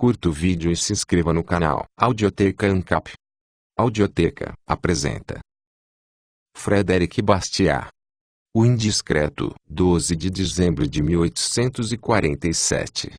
curta o vídeo e se inscreva no canal. Audioteca ANCAP. Audioteca apresenta Frederic Bastiat. O Indiscreto, 12 de dezembro de 1847.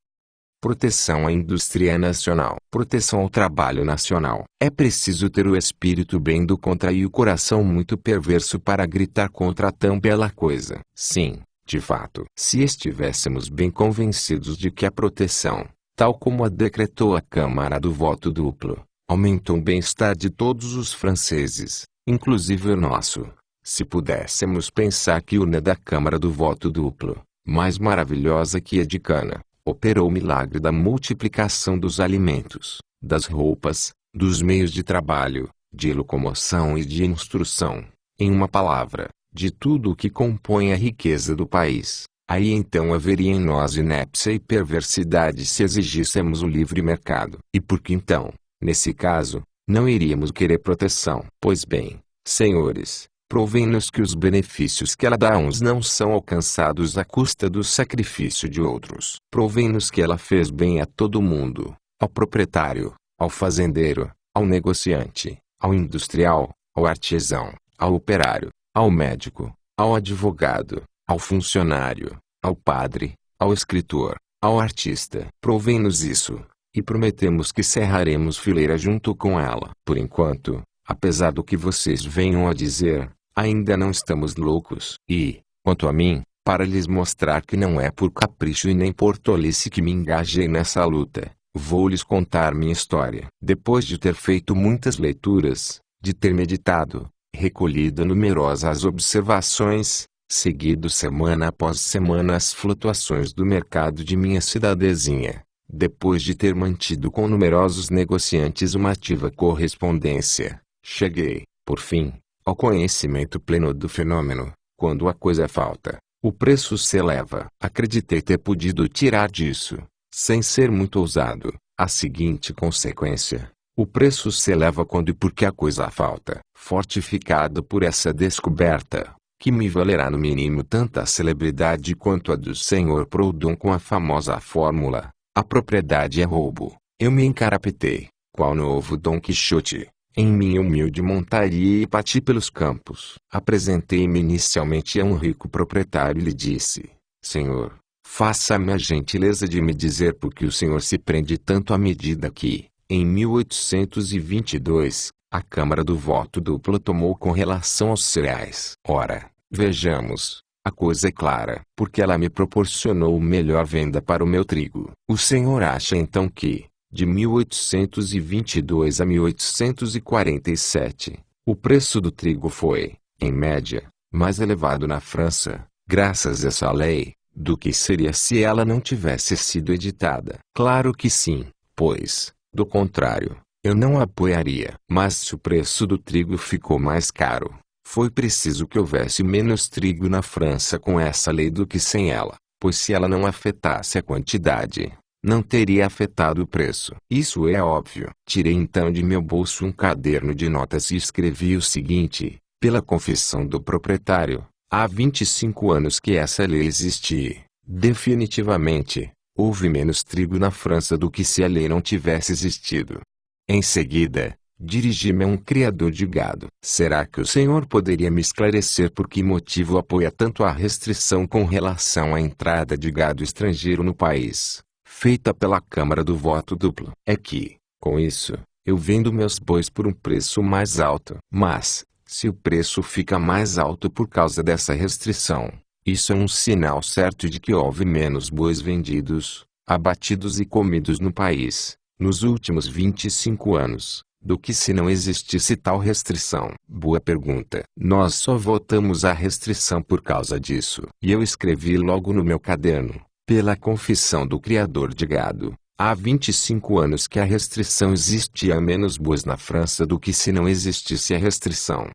Proteção à indústria nacional. Proteção ao trabalho nacional. É preciso ter o espírito bem do contra e o coração muito perverso para gritar contra tão bela coisa. Sim, de fato, se estivéssemos bem convencidos de que a proteção, tal como a decretou a Câmara do Voto Duplo, aumentou o bem-estar de todos os franceses, inclusive o nosso, se pudéssemos pensar que a urna da Câmara do Voto Duplo, mais maravilhosa que a de cana, operou o milagre da multiplicação dos alimentos, das roupas, dos meios de trabalho, de locomoção e de instrução, em uma palavra, de tudo o que compõe a riqueza do país. Aí então haveria em nós inépcia e perversidade se exigíssemos o livre mercado. E por que então, nesse caso, não iríamos querer proteção? Pois bem, senhores, provem-nos que os benefícios que ela dá a uns não são alcançados à custa do sacrifício de outros. Provem-nos que ela fez bem a todo mundo, ao proprietário, ao fazendeiro, ao negociante, ao industrial, ao artesão, ao operário, ao médico, ao advogado, ao funcionário, ao padre, ao escritor, ao artista. Provem-nos isso, e prometemos que cerraremos fileira junto com ela. Por enquanto, apesar do que vocês venham a dizer, ainda não estamos loucos. E, quanto a mim, para lhes mostrar que não é por capricho e nem por tolice que me engajei nessa luta, vou lhes contar minha história. Depois de ter feito muitas leituras, de ter meditado, recolhido numerosas observações, seguido semana após semana as flutuações do mercado de minha cidadezinha, depois de ter mantido com numerosos negociantes uma ativa correspondência, cheguei, por fim, ao conhecimento pleno do fenômeno. Quando a coisa falta, o preço se eleva. Acreditei ter podido tirar disso, sem ser muito ousado, a seguinte consequência: o preço se eleva quando e porque a coisa falta. Fortificado por essa descoberta, que me valerá no mínimo tanta celebridade quanto a do Sr. Proudhon com a famosa fórmula, a propriedade é roubo, eu me encarapetei, qual novo Dom Quixote, em minha humilde montaria e parti pelos campos. Apresentei-me inicialmente a um rico proprietário e lhe disse: Senhor, faça-me a gentileza de me dizer por que o senhor se prende tanto à medida que, em 1822, a Câmara do Voto Duplo tomou com relação aos cereais. Ora, vejamos, a coisa é clara, porque ela me proporcionou melhor venda para o meu trigo. O senhor acha então que, de 1822 a 1847, o preço do trigo foi, em média, mais elevado na França, graças a essa lei, do que seria se ela não tivesse sido editada? Claro que sim, pois, do contrário, eu não a apoiaria. Mas se o preço do trigo ficou mais caro, foi preciso que houvesse menos trigo na França com essa lei do que sem ela, pois se ela não afetasse a quantidade, não teria afetado o preço. Isso é óbvio. Tirei então de meu bolso um caderno de notas e escrevi o seguinte: pela confissão do proprietário, há 25 anos que essa lei existe. Definitivamente, houve menos trigo na França do que se a lei não tivesse existido. Em seguida, dirigi-me a um criador de gado. Será que o senhor poderia me esclarecer por que motivo apoia tanto a restrição com relação à entrada de gado estrangeiro no país, feita pela Câmara do Voto Duplo? É que, com isso, eu vendo meus bois por um preço mais alto. Mas, se o preço fica mais alto por causa dessa restrição, isso é um sinal certo de que houve menos bois vendidos, abatidos e comidos no país, nos últimos 25 anos, do que se não existisse tal restrição. Boa pergunta. Nós só votamos a restrição por causa disso. E eu escrevi logo no meu caderno: pela confissão do criador de gado, há 25 anos que a restrição existia menos bois na França do que se não existisse a restrição.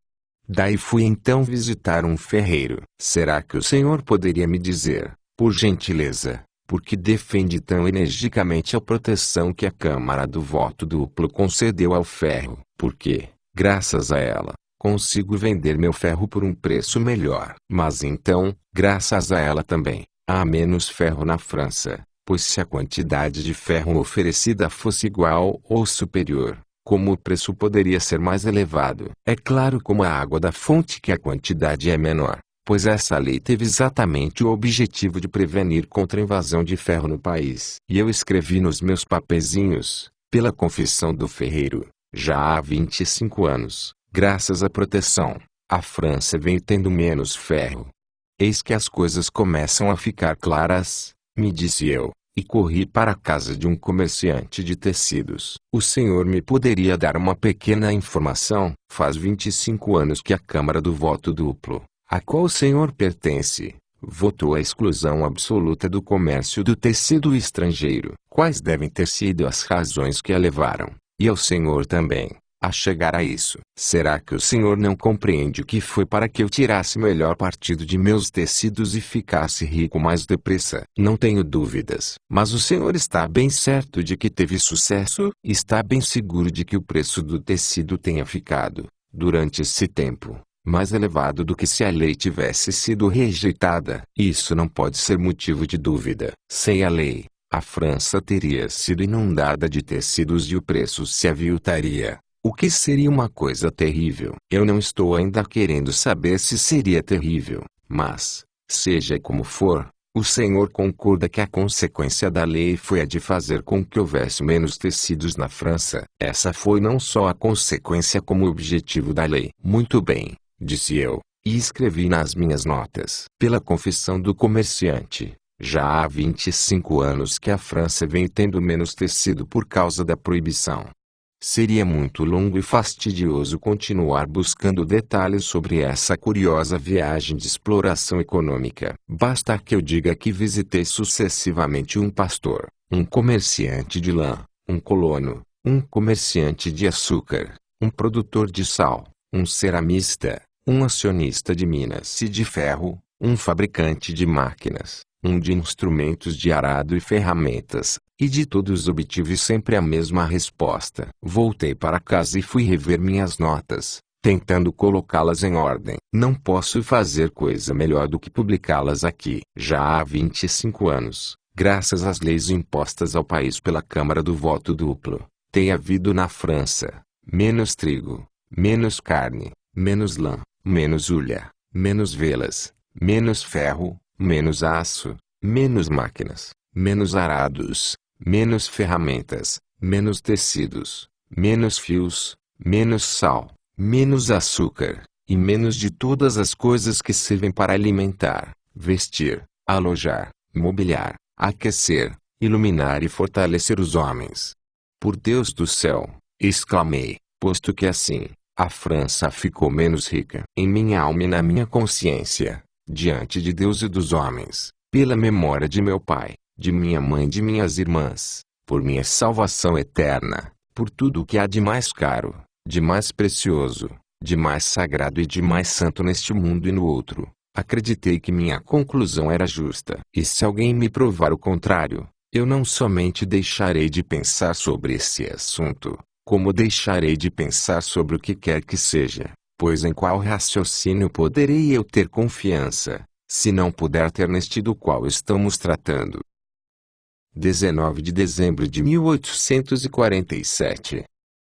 Daí fui então visitar um ferreiro. Será que o senhor poderia me dizer, por gentileza, por que defende tão energicamente a proteção que a Câmara do Voto Duplo concedeu ao ferro? Porque, graças a ela, consigo vender meu ferro por um preço melhor. Mas então, graças a ela também, há menos ferro na França, pois se a quantidade de ferro oferecida fosse igual ou superior, como o preço poderia ser mais elevado? É claro, como a água da fonte, que a quantidade é menor, pois essa lei teve exatamente o objetivo de prevenir contra a invasão de ferro no país. E eu escrevi nos meus papezinhos, pela confissão do ferreiro, já há 25 anos, graças à proteção, a França vem tendo menos ferro. Eis que as coisas começam a ficar claras, me disse eu, e corri para a casa de um comerciante de tecidos. O senhor me poderia dar uma pequena informação? Faz 25 anos que a Câmara do Voto Duplo, a qual o senhor pertence, votou a exclusão absoluta do comércio do tecido estrangeiro. Quais devem ter sido as razões que a levaram, e ao senhor também, a chegar a isso? Será que o senhor não compreende que foi para que eu tirasse melhor partido de meus tecidos e ficasse rico mais depressa? Não tenho dúvidas. Mas o senhor está bem certo de que teve sucesso? Está bem seguro de que o preço do tecido tenha ficado, durante esse tempo, mais elevado do que se a lei tivesse sido rejeitada? Isso não pode ser motivo de dúvida. Sem a lei, a França teria sido inundada de tecidos e o preço se aviltaria, o que seria uma coisa terrível. Eu não estou ainda querendo saber se seria terrível, mas, seja como for, o senhor concorda que a consequência da lei foi a de fazer com que houvesse menos tecidos na França? Essa foi não só a consequência como o objetivo da lei. Muito bem, disse eu, e escrevi nas minhas notas. Pela confissão do comerciante, já há 25 anos que a França vem tendo menos tecido por causa da proibição. Seria muito longo e fastidioso continuar buscando detalhes sobre essa curiosa viagem de exploração econômica. Basta que eu diga que visitei sucessivamente um pastor, um comerciante de lã, um colono, um comerciante de açúcar, um produtor de sal, um ceramista, um acionista de minas e de ferro, um fabricante de máquinas, um de instrumentos de arado e ferramentas, e de todos obtive sempre a mesma resposta. Voltei para casa e fui rever minhas notas, tentando colocá-las em ordem. Não posso fazer coisa melhor do que publicá-las aqui. Já há 25 anos, graças às leis impostas ao país pela Câmara do Voto Duplo, tem havido na França menos trigo, menos carne, menos lã, menos ulha, menos velas, menos ferro, menos aço, menos máquinas, menos arados, menos ferramentas, menos tecidos, menos fios, menos sal, menos açúcar, e menos de todas as coisas que servem para alimentar, vestir, alojar, mobiliar, aquecer, iluminar e fortalecer os homens. Por Deus do céu, exclamei, posto que assim, a França ficou menos rica em minha alma e na minha consciência, diante de Deus e dos homens, pela memória de meu pai, de minha mãe e de minhas irmãs, por minha salvação eterna, por tudo o que há de mais caro, de mais precioso, de mais sagrado e de mais santo neste mundo e no outro, acreditei que minha conclusão era justa. E se alguém me provar o contrário, eu não somente deixarei de pensar sobre esse assunto, como deixarei de pensar sobre o que quer que seja, pois em qual raciocínio poderei eu ter confiança, se não puder ter neste do qual estamos tratando? 19 de dezembro de 1847.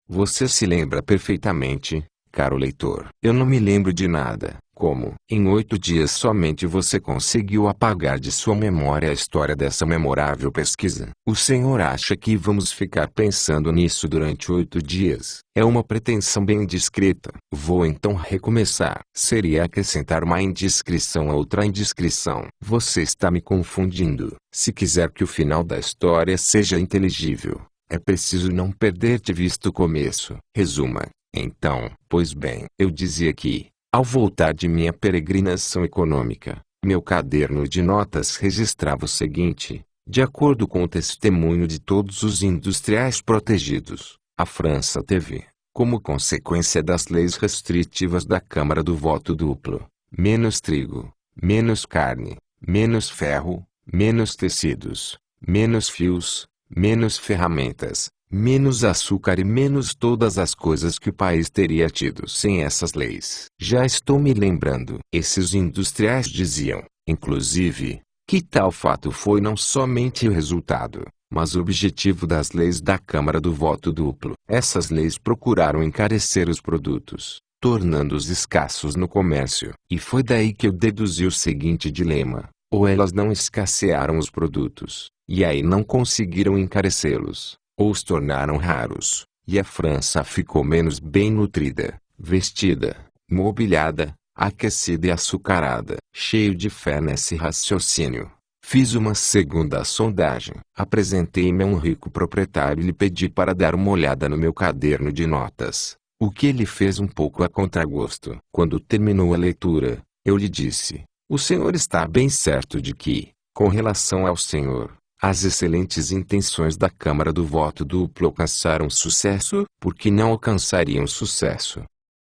Você se lembra perfeitamente, caro leitor. Eu não me lembro de nada. Como, em 8 dias somente você conseguiu apagar de sua memória a história dessa memorável pesquisa? O senhor acha que vamos ficar pensando nisso durante 8 dias? É uma pretensão bem indiscreta. Vou então recomeçar. Seria acrescentar uma indiscrição a outra indiscrição. Você está me confundindo. Se quiser que o final da história seja inteligível, é preciso não perder de vista o começo. Resuma, então. Pois bem, eu dizia que, ao voltar de minha peregrinação econômica, meu caderno de notas registrava o seguinte: de acordo com o testemunho de todos os industriais protegidos, a França teve, como consequência das leis restritivas da Câmara do Voto Duplo, menos trigo, menos carne, menos ferro, menos tecidos, menos fios, menos ferramentas, menos açúcar e menos todas as coisas que o país teria tido sem essas leis. Já estou me lembrando. Esses industriais diziam, inclusive, que tal fato foi não somente o resultado, mas o objetivo das leis da Câmara do Voto Duplo. Essas leis procuraram encarecer os produtos, tornando-os escassos no comércio. E foi daí que eu deduzi o seguinte dilema: ou elas não escassearam os produtos, e aí não conseguiram encarecê-los, ou os tornaram raros, e a França ficou menos bem nutrida, vestida, mobiliada, aquecida e açucarada. Cheio de fé nesse raciocínio, fiz uma segunda sondagem. Apresentei-me a um rico proprietário e lhe pedi para dar uma olhada no meu caderno de notas, o que ele fez um pouco a contragosto. Quando terminou a leitura, eu lhe disse: o senhor está bem certo de que, com relação ao senhor, as excelentes intenções da Câmara do Voto Duplo alcançaram sucesso? Por que não alcançariam sucesso?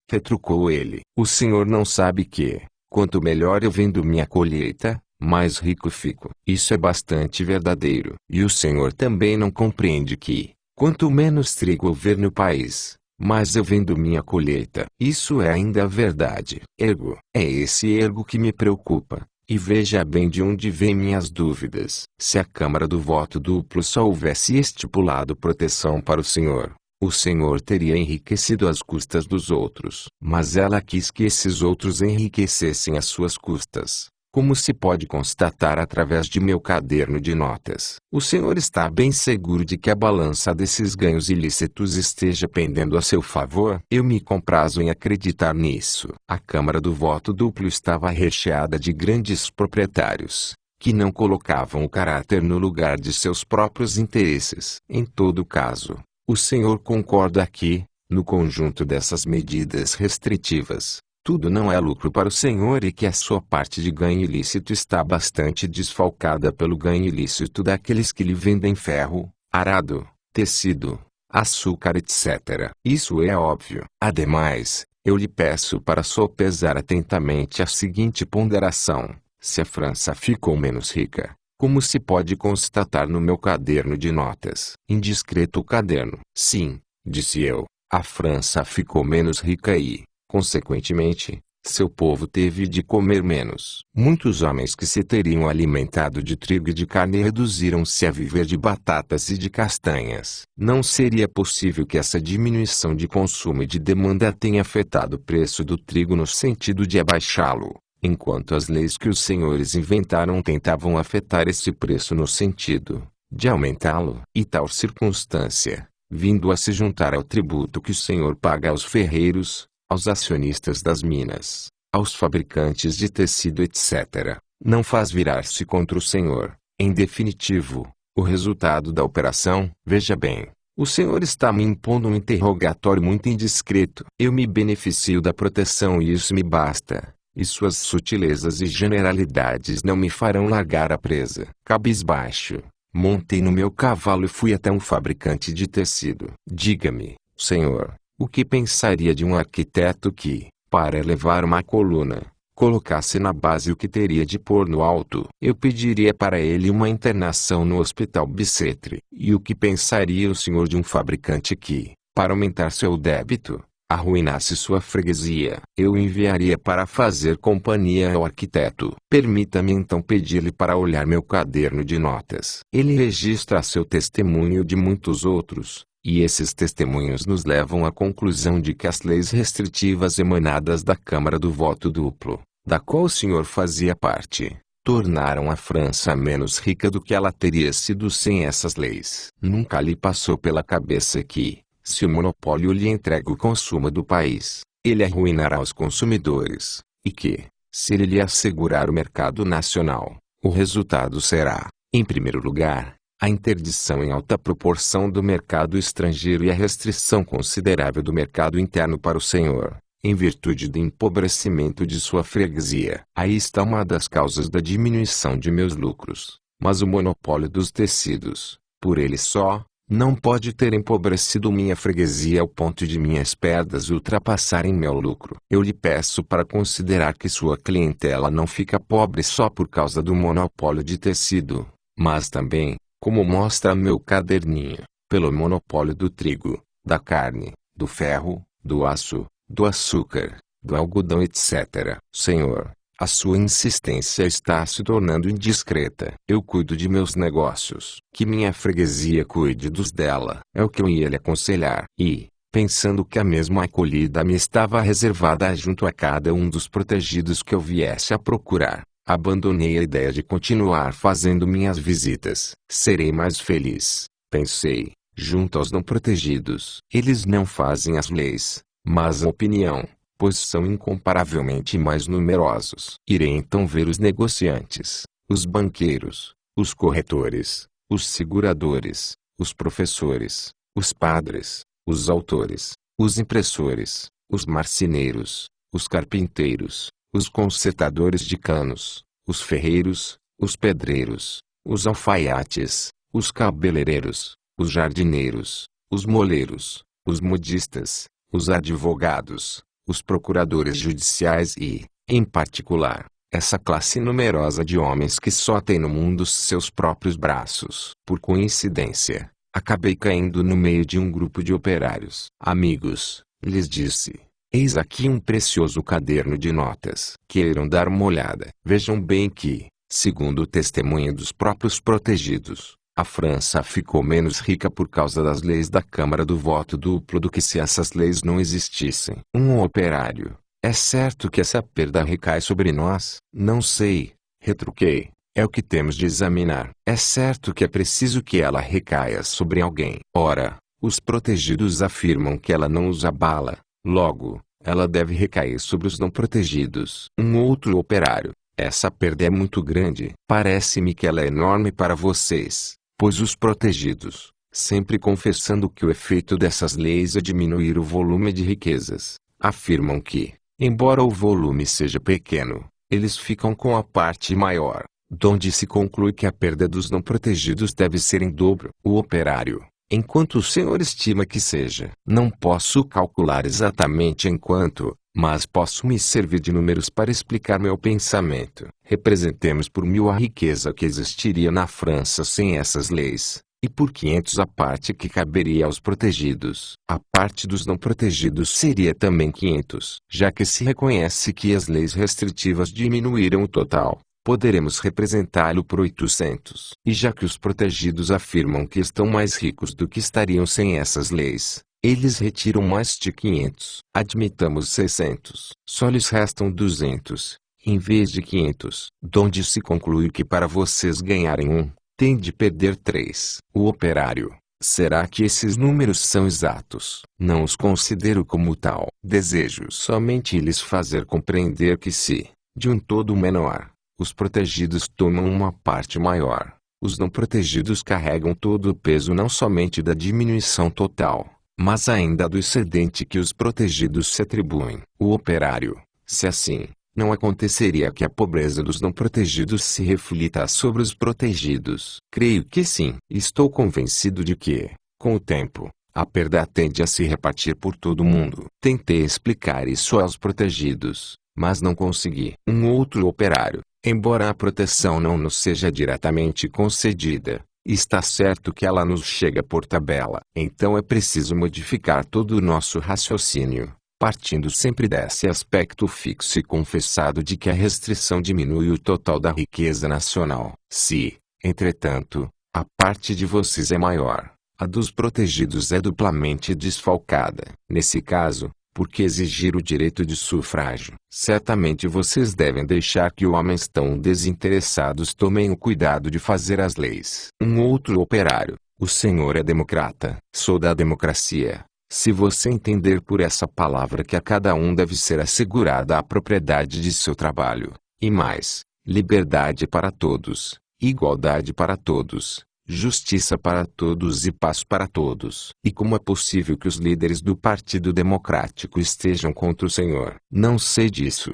Retrucou ele. O senhor não sabe que, quanto melhor eu vendo minha colheita, mais rico fico. Isso é bastante verdadeiro. E o senhor também não compreende que, quanto menos trigo houver no país, mais eu vendo minha colheita. Isso é ainda verdade. Ergo, é esse ergo que me preocupa. E veja bem de onde vêm minhas dúvidas. Se a Câmara do Voto Duplo só houvesse estipulado proteção para o senhor teria enriquecido às custas dos outros. Mas ela quis que esses outros enriquecessem às suas custas, como se pode constatar através de meu caderno de notas. O senhor está bem seguro de que a balança desses ganhos ilícitos esteja pendendo a seu favor? Eu me comprazo em acreditar nisso. A Câmara do Voto Duplo estava recheada de grandes proprietários, que não colocavam o caráter no lugar de seus próprios interesses. Em todo caso, o senhor concorda que, no conjunto dessas medidas restritivas, tudo não é lucro para o senhor e que a sua parte de ganho ilícito está bastante desfalcada pelo ganho ilícito daqueles que lhe vendem ferro, arado, tecido, açúcar, etc. Isso é óbvio. Ademais, eu lhe peço para sopesar atentamente a seguinte ponderação: se a França ficou menos rica, como se pode constatar no meu caderno de notas. Indiscreto caderno. Sim, disse eu, a França ficou menos rica e, consequentemente, seu povo teve de comer menos. Muitos homens que se teriam alimentado de trigo e de carne reduziram-se a viver de batatas e de castanhas. Não seria possível que essa diminuição de consumo e de demanda tenha afetado o preço do trigo no sentido de abaixá-lo, enquanto as leis que os senhores inventaram tentavam afetar esse preço no sentido de aumentá-lo. E tal circunstância, vindo a se juntar ao tributo que o senhor paga aos ferreiros, aos acionistas das minas, aos fabricantes de tecido, etc., não faz virar-se contra o senhor. Em definitivo, o resultado da operação. Veja bem, o senhor está me impondo um interrogatório muito indiscreto. Eu me beneficio da proteção e isso me basta, e suas sutilezas e generalidades não me farão largar a presa. Cabisbaixo, montei no meu cavalo e fui até um fabricante de tecido. Diga-me, senhor, o que pensaria de um arquiteto que, para elevar uma coluna, colocasse na base o que teria de pôr no alto? Eu pediria para ele uma internação no Hospital Bicêtre. E o que pensaria o senhor de um fabricante que, para aumentar seu débito, arruinasse sua freguesia? Eu enviaria para fazer companhia ao arquiteto. Permita-me então pedir-lhe para olhar meu caderno de notas. Ele registra a seu testemunho de muitos outros, e esses testemunhos nos levam à conclusão de que as leis restritivas emanadas da Câmara do Voto Duplo, da qual o senhor fazia parte, tornaram a França menos rica do que ela teria sido sem essas leis. Nunca lhe passou pela cabeça que, se o monopólio lhe entrega o consumo do país, ele arruinará os consumidores, e que, se ele lhe assegurar o mercado nacional, o resultado será, em primeiro lugar, a interdição em alta proporção do mercado estrangeiro e a restrição considerável do mercado interno para o senhor, em virtude do empobrecimento de sua freguesia. Aí está uma das causas da diminuição de meus lucros. Mas o monopólio dos tecidos, por ele só, não pode ter empobrecido minha freguesia ao ponto de minhas perdas ultrapassarem meu lucro. Eu lhe peço para considerar que sua clientela não fica pobre só por causa do monopólio de tecido, mas também, como mostra meu caderninho, pelo monopólio do trigo, da carne, do ferro, do aço, do açúcar, do algodão, etc. Senhor, A sua insistência está se tornando indiscreta. Eu cuido de meus negócios. Que minha freguesia cuide dos dela. É o que eu ia lhe aconselhar. E, pensando que a mesma acolhida me estava reservada junto a cada um dos protegidos que eu viesse a procurar, abandonei a ideia de continuar fazendo minhas visitas. Serei mais feliz, pensei, junto aos não protegidos. Eles não fazem as leis, mas a opinião, pois são incomparavelmente mais numerosos. Irei então ver os negociantes, os banqueiros, os corretores, os seguradores, os professores, os padres, os autores, os impressores, os marceneiros, os carpinteiros, os consertadores de canos, os ferreiros, os pedreiros, os alfaiates, os cabeleireiros, os jardineiros, os moleiros, os modistas, os advogados, os procuradores judiciais e, em particular, essa classe numerosa de homens que só tem no mundo seus próprios braços. Por coincidência, acabei caindo no meio de um grupo de operários. Amigos, lhes disse, eis aqui um precioso caderno de notas. Queiram dar uma olhada. Vejam bem que, segundo o testemunho dos próprios protegidos, a França ficou menos rica por causa das leis da Câmara do voto duplo do que se essas leis não existissem. Um operário. É certo que essa perda recai sobre nós? Não sei, retruquei. É o que temos de examinar. É certo que é preciso que ela recaia sobre alguém. Ora, os protegidos afirmam que ela não os abala. Logo, ela deve recair sobre os não protegidos. Um outro operário. Essa perda é muito grande. Parece-me que ela é enorme para vocês, pois os protegidos, sempre confessando que o efeito dessas leis é diminuir o volume de riquezas, afirmam que, embora o volume seja pequeno, eles ficam com a parte maior, donde se conclui que a perda dos não protegidos deve ser em dobro. O operário, enquanto o senhor estima que seja. Não posso calcular exatamente em quanto, mas posso me servir de números para explicar meu pensamento. Representemos por 1000 a riqueza que existiria na França sem essas leis, e por 500 a parte que caberia aos protegidos. A parte dos não protegidos seria também 500. Já que se reconhece que as leis restritivas diminuíram o total, poderemos representá-lo por 800. E já que os protegidos afirmam que estão mais ricos do que estariam sem essas leis, eles retiram mais de 500. Admitamos 600. Só lhes restam 200, em vez de 500. Donde se conclui que para vocês ganharem 1, tem de perder 3. O operário. Será que esses números são exatos? Não os considero como tal. Desejo somente lhes fazer compreender que se, de um todo menor, os protegidos tomam uma parte maior, os não protegidos carregam todo o peso não somente da diminuição total, mas ainda do excedente que os protegidos se atribuem. O operário, se assim, não aconteceria que a pobreza dos não protegidos se reflita sobre os protegidos? Creio que sim. Estou convencido de que, com o tempo, a perda tende a se repartir por todo o mundo. Tentei explicar isso aos protegidos, mas não consegui. Um outro operário. Embora a proteção não nos seja diretamente concedida, está certo que ela nos chega por tabela. Então é preciso modificar todo o nosso raciocínio, partindo sempre desse aspecto fixo e confessado de que a restrição diminui o total da riqueza nacional. Se, entretanto, a parte de vocês é maior, a dos protegidos é duplamente desfalcada. Nesse caso, por que exigir o direito de sufrágio? Certamente vocês devem deixar que homens tão desinteressados tomem o cuidado de fazer as leis. Um outro operário. O senhor é democrata. Sou da democracia. Se você entender por essa palavra que a cada um deve ser assegurada a propriedade de seu trabalho, e mais, liberdade para todos, igualdade para todos, justiça para todos e paz para todos. E como é possível que os líderes do Partido Democrático estejam contra o senhor? Não sei disso.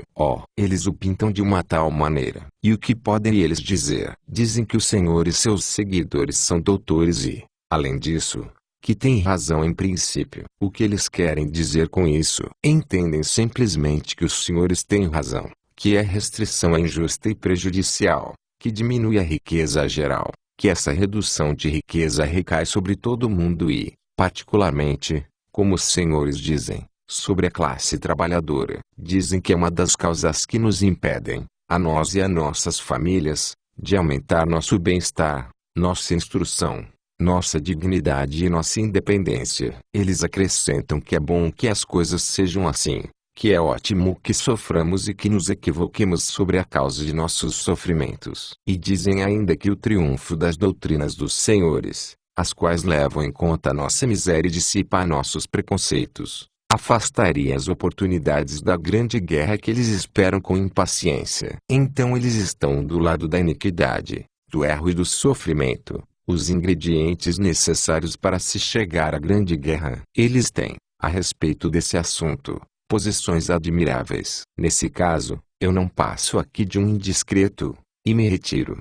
Eles o pintam de uma tal maneira. E o que podem eles dizer? Dizem que o senhor e seus seguidores são doutores e, além disso, que têm razão em princípio. O que eles querem dizer com isso? Entendem simplesmente que os senhores têm razão, que a restrição é injusta e prejudicial, que diminui a riqueza geral, que essa redução de riqueza recai sobre todo mundo e, particularmente, como os senhores dizem, sobre a classe trabalhadora. Dizem que é uma das causas que nos impedem, a nós e a nossas famílias, de aumentar nosso bem-estar, nossa instrução, nossa dignidade e nossa independência. Eles acrescentam que é bom que as coisas sejam assim, que é ótimo que soframos e que nos equivoquemos sobre a causa de nossos sofrimentos. E dizem ainda que o triunfo das doutrinas dos senhores, as quais levam em conta nossa miséria e dissipam nossos preconceitos, afastaria as oportunidades da grande guerra que eles esperam com impaciência. Então eles estão do lado da iniquidade, do erro e do sofrimento, os ingredientes necessários para se chegar à grande guerra. Eles têm, a respeito desse assunto, posições admiráveis. Nesse caso, eu não passo aqui de um indiscreto, e me retiro.